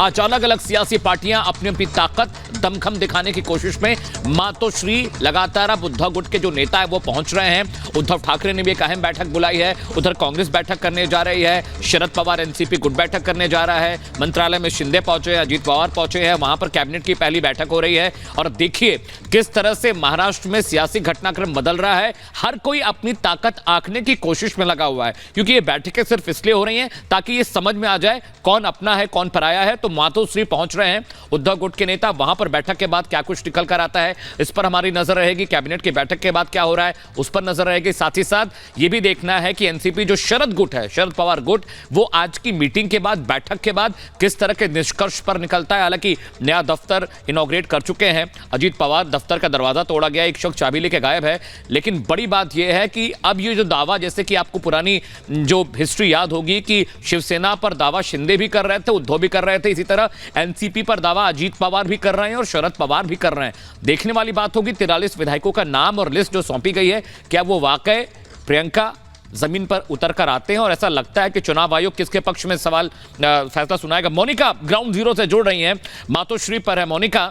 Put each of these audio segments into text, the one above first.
आज अलग अलग सियासी पार्टियां अपनी अपनी ताकत दमखम दिखाने की कोशिश में मातोश्री लगातार अब उद्धव गुट के जो नेता है वो पहुंच रहे हैं। उद्धव ठाकरे ने भी एक अहम बैठक बुलाई है, उधर कांग्रेस बैठक करने जा रही है, शरद पवार एनसीपी गुट बैठक करने जा रहा है, मंत्रालय में शिंदे पहुंचे हैं, अजीत पवार पहुंचे हैं, वहां पर कैबिनेट की पहली बैठक हो रही है। और देखिए किस तरह से महाराष्ट्र में सियासी घटनाक्रम बदल रहा है। हर कोई अपनी ताकत आंकने की कोशिश में लगा हुआ है, क्योंकि ये बैठकें सिर्फ इसलिए हो रही हैं ताकि ये समझ में आ जाए कौन अपना है कौन पराया है। तो मातोश्री पहुंच रहे हैं उद्धव गुट के नेता, वहां पर बैठक के बाद क्या कुछ निकल कर आता है इस पर हमारी नजर रहेगी। कैबिनेट की बैठक के बाद क्या हो रहा है उस पर नजर रहेगी। साथ ही साथ ये भी देखना है कि एनसीपी जो शरद गुट है, शरद पवार गुट, वो आज की मीटिंग के बाद, बैठक के बाद किस तरह के निष्कर्ष पर निकलता है। हालांकि नया दफ्तर इनॉग्रेट कर चुके हैं अजीत पवार, दफ्तर का दरवाजा तोड़ा गया, एक शख्स चाबी लेके गायब है। लेकिन बड़ी बात यह है कि अब ये जो दावा, जैसे कि आपको पुरानी जो हिस्ट्री याद होगी कि शिवसेना पर दावा शिंदे भी कर रहे थे, उद्धव भी कर रहे थे, इसी तरह एनसीपी पर दावा अजीत पवार भी कर रहे हैं और शरद पवार भी कर रहे हैं। देखने वाली बात होगी 43 विधायकों का नाम और लिस्ट जो सौंपी गई है, क्या वो वाकई प्रियंका जमीन पर उतर कर आते हैं और ऐसा लगता है कि चुनाव आयोग किसके पक्ष में फैसला सुनाएगा। मोनिका ग्राउंड जीरो से जुड़ रही हैं, मातोश्री पर है। मोनिका,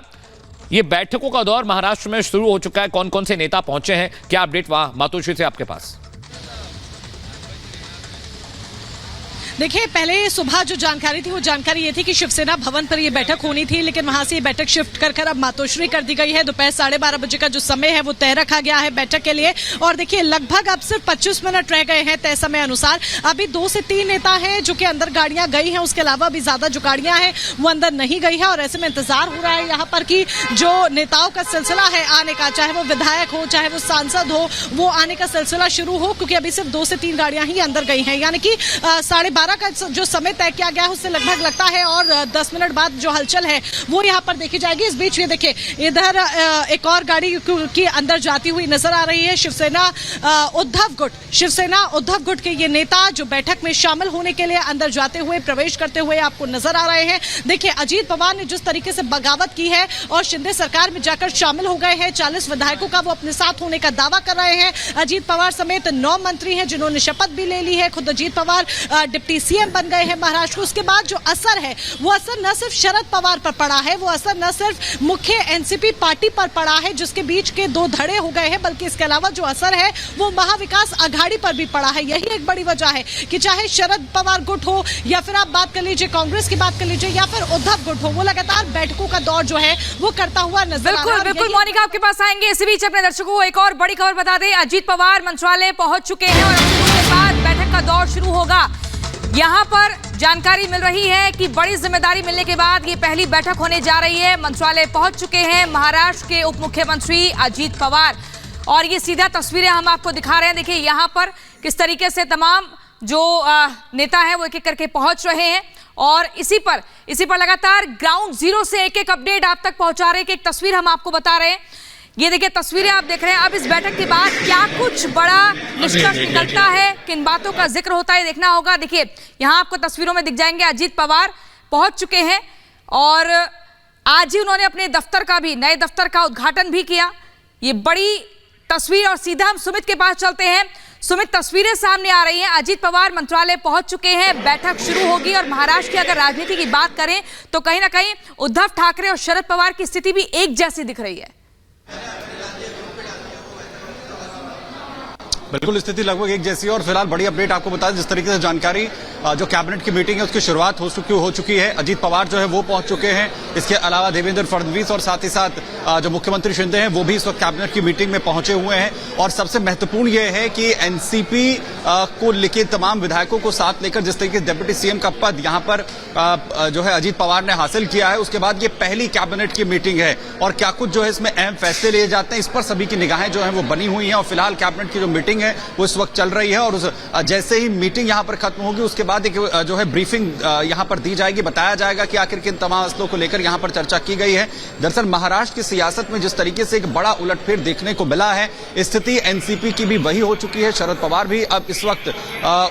ये बैठकों का दौर महाराष्ट्र में शुरू हो चुका है, कौन कौन से नेता पहुंचे हैं, क्या अपडेट वहां मातोश्री से आपके पास? देखिए, पहले सुबह जो जानकारी थी वो जानकारी ये थी कि शिवसेना भवन पर ये बैठक होनी थी, लेकिन वहां से ये बैठक शिफ्ट कर अब मातोश्री कर दी गई है। दोपहर 12:30 बजे का जो समय है वो तय रखा गया है बैठक के लिए। और देखिए, लगभग अब सिर्फ 25 मिनट रह गए हैं तय समय अनुसार। अभी 2 से 3 नेता हैं जो कि अंदर गाड़ियां गई हैं, उसके अलावा भी ज्यादा जो गाड़ियां हैं वो अंदर नहीं गई है। और ऐसे में इंतजार हो रहा है यहाँ पर कि जो नेताओं का सिलसिला है आने का, चाहे वो विधायक हो चाहे वो सांसद हो, वो आने का सिलसिला शुरू हो, क्योंकि अभी सिर्फ 2 से 3 गाड़ियां ही अंदर गई हैं। यानी कि 12:30 का जो समय तय किया गया है उससे लगभग लगता है और 10 मिनट बाद जो हलचल है वो यहाँ पर देखी जाएगी। इस बीच ये देखिए, इधर एक और गाड़ी की अंदर जाती हुई नजर आ रही है। शिवसेना उद्धव गुट के ये नेता जो बैठक में शामिल होने के लिए अंदर जाते हुए, प्रवेश करते हुए आपको नजर आ रहे हैं। देखिए, अजीत पवार ने जिस तरीके से बगावत की है और शिंदे सरकार में जाकर शामिल हो गए हैं, 40 विधायकों का वो अपने साथ होने का दावा कर रहे हैं। अजीत पवार समेत 9 मंत्री हैं जिन्होंने शपथ भी ले ली है। खुद अजीत पवार डिप्टी सीएम बन गए हैं महाराष्ट्र। उसके बाद जो असर है वो असर न सिर्फ शरद पवार पर पड़ा है, वो असर न सिर्फ मुख्य एनसीपी पार्टी पर पड़ा है जिसके बीच के 2 धड़े हो गए हैं, बल्कि इसके अलावा जो असर है वो महाविकास आघाड़ी पर भी पड़ा है। यही एक बड़ी वजह है कि चाहे शरद पवार गुट हो या फिर आप बात कर लीजिए कांग्रेस की बात कर लीजिए या फिर उद्धव गुट हो, वो लगातार बैठकों का दौर जो है वो करता हुआ नजर आ रहा है। बिल्कुल मोनिका, आपके पास आएंगे। इसी बीच अपने दर्शकों को एक और बड़ी खबर बता दें, अजीत पवार मंत्रालय पहुंच चुके हैं और उसके बाद बैठक का दौर शुरू होगा। यहां पर जानकारी मिल रही है कि बड़ी जिम्मेदारी मिलने के बाद ये पहली बैठक होने जा रही है। मंत्रालय पहुंच चुके हैं महाराष्ट्र के उप मुख्यमंत्री अजीत पवार और ये सीधा तस्वीरें हम आपको दिखा रहे हैं। देखिए यहां पर किस तरीके से तमाम जो नेता हैं वो एक एक करके पहुंच रहे हैं और इसी पर लगातार ग्राउंड जीरो से एक एक अपडेट आप तक पहुंचा रहे हैं। एक तस्वीर हम आपको बता रहे हैं। ये देखिए तस्वीरें आप देख रहे हैं। अब इस बैठक के बाद क्या कुछ बड़ा निष्कर्ष निकलता है, किन बातों का जिक्र होता है, देखना होगा। देखिए यहाँ आपको तस्वीरों में दिख जाएंगे अजीत पवार पहुंच चुके हैं और आज ही उन्होंने अपने दफ्तर का भी, नए दफ्तर का उद्घाटन भी किया। ये बड़ी तस्वीर और सीधा हम सुमित के पास चलते हैं। सुमित, तस्वीरें सामने आ रही हैं, अजीत पवार मंत्रालय पहुंच चुके हैं, बैठक शुरू होगी और महाराष्ट्र की अगर राजनीति की बात करें तो कहीं ना कहीं उद्धव ठाकरे और शरद पवार की स्थिति भी एक जैसी दिख रही है। बिल्कुल, स्थिति लगभग एक जैसी है और फिलहाल बड़ी अपडेट आपको बता दें, जिस तरीके से जानकारी जो कैबिनेट की मीटिंग है उसकी शुरुआत हो चुकी है। अजीत पवार जो है वो पहुंच चुके हैं। इसके अलावा देवेंद्र फडणवीस और साथ ही साथ जो मुख्यमंत्री शिंदे हैं वो भी इस वक्त कैबिनेट की मीटिंग में पहुंचे हुए हैं। और सबसे महत्वपूर्ण ये है कि एनसीपी को लेकर तमाम विधायकों को साथ लेकर जिस तरीके से डिप्टी सीएम का पद यहां पर जो है अजीत पवार ने हासिल किया है, उसके बाद ये पहली कैबिनेट की मीटिंग है और क्या कुछ जो है इसमें अहम फैसले लिए जाते हैं, इस पर सभी की निगाहें जो है वो बनी हुई हैं। और फिलहाल कैबिनेट की जो मीटिंग है वो इस वक्त चल रही है और जैसे ही मीटिंग यहां पर खत्म होगी उसके बाद एक जो है ब्रीफिंग यहां पर दी जाएगी, बताया जाएगा कि आखिर किन तमाम मसलों को लेकर यहां पर चर्चा की गई है। दरअसल महाराष्ट्र की सियासत में जिस तरीके से एक बड़ा उलटफेर देखने को मिला है, स्थिति एनसीपी की भी वही हो चुकी है। शरद पवार भी अब इस वक्त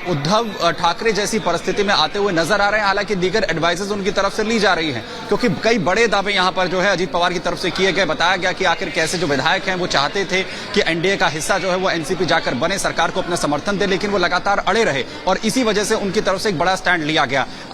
उद्धव ठाकरे जैसी परिस्थिति में आते हुए नजर आ रहे हैं। हालांकि दीगर एडवाइसेस उनकी तरफ से ली जा रही हैं क्योंकि कई बड़े दावे यहां पर जो है अजीत पवार की तरफ से किए गए। बताया गया कि आखिर कैसे जो विधायक हैं वो चाहते थे कि एनडीए का हिस्सा जो है वो एनसीपी जाकर बने, सरकार को अपना समर्थन दे, लेकिन वो लगातार अड़े रहे और इसी वजह से उनकी तरफ से एक बड़ा स्टैंड लिया गया।